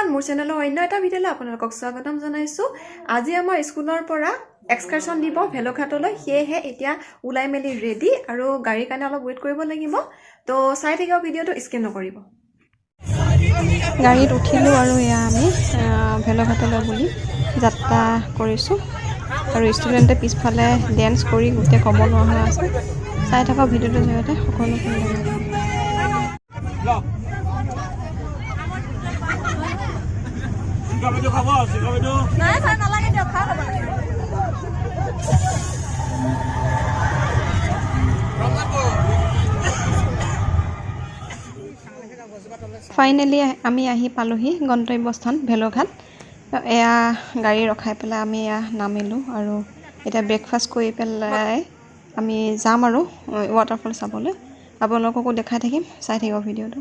everyone মোৰ চেনেলৰ অন্য এটা ভিডিঅ'লৈ আপোনালোকক স্বাগতম জনাইছো আজি আমাৰ স্কুলৰ পৰা এক্সকাৰশন দিব ভেলোঘাটলৈ সেয়েহে এতিয়া উলাই মেলি ৰেডি আৰু গাড়ীৰ কাৰণে অলপ ৱেট কৰিব লাগিব তো চাই থাকিব ভিডিঅ'টো স্কিপ নকৰিব গাড়ীত উঠিলো আৰু এয়া আমি ভেলোঘাটলৈ বুলি যাত্ৰা কৰিছো আৰু ষ্টুডেণ্টে পিছফালে ডেন্স কৰি গোটে ক'ব নোৱাৰা আছে চাই থকা ভিডিঅ'টোৰ জৰিয়তে সকলোখিনি ফাইনেলি আমি আহি পালোহি গন্তব্যস্থান ভেলোঘাট এয়া গাড়ী ৰখাই পেলাই আমি এয়া নামিলো আৰু এটা ব্ৰেকফাষ্ট কৰি পেলাই আমি যাম আৰু ৱাটাৰফল চাবলৈ আপোনালোককো দেখাই থাকিম চাই থাকিব ভিডিঅ'টো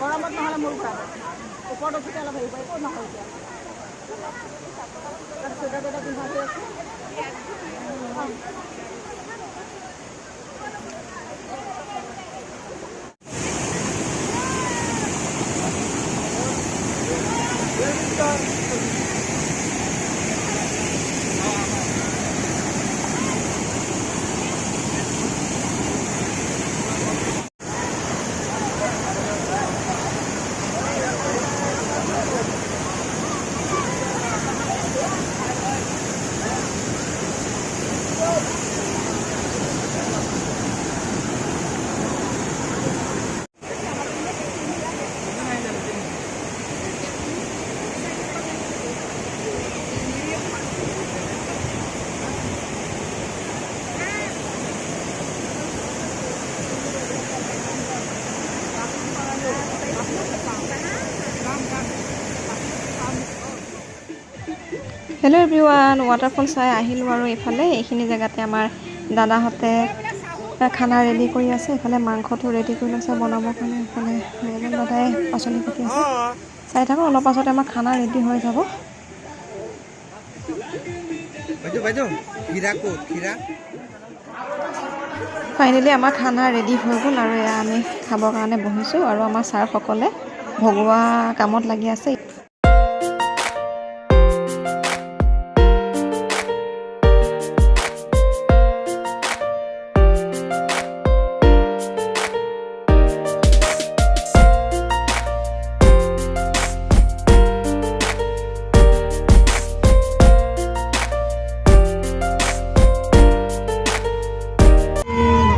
গৰমত নহ'লে মোৰ ঘূৰাব ওপৰত উঠিতে অলপ হেৰি কৰিব নহয় হেল্ল' এভৰিৱান ৱাটাৰফল চাই আহিলোঁ আৰু এইফালে এইখিনি জেগাতে আমাৰ দাদাহঁতে খানা ৰেডি কৰি আছে এইফালে মাংসটো ৰেডি কৰি লৈছে বনাবৰ কাৰণে এইফালে এজন দাদাই পাচলি কাটি আছে চাই থাকোঁ অলপ পাছতে আমাৰ খানা ৰেডি হৈ যাব ফাইনেলি আমাৰ খানা ৰেডি হৈ গ'ল আৰু এয়া আমি খাবৰ কাৰণে বহিছোঁ আৰু আমাৰ ছাৰসকলে ভগোৱা কামত লাগি আছে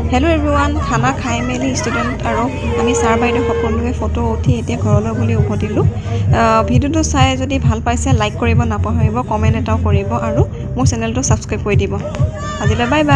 হেল্ল' এভৰিৱান খানা খাই মেলি ষ্টুডেণ্ট আৰু আমি ছাৰ বাইদেউ সকলোৱে ফটো উঠি এতিয়া ঘৰলৈ বুলি উভতিলোঁ ভিডিঅ'টো চাই যদি ভাল পাইছে লাইক কৰিব নাপাহৰিব কমেণ্ট এটাও কৰিব আৰু মোৰ চেনেলটো ছাবস্ক্ৰাইব কৰি দিব আজিলৈ বাই বাই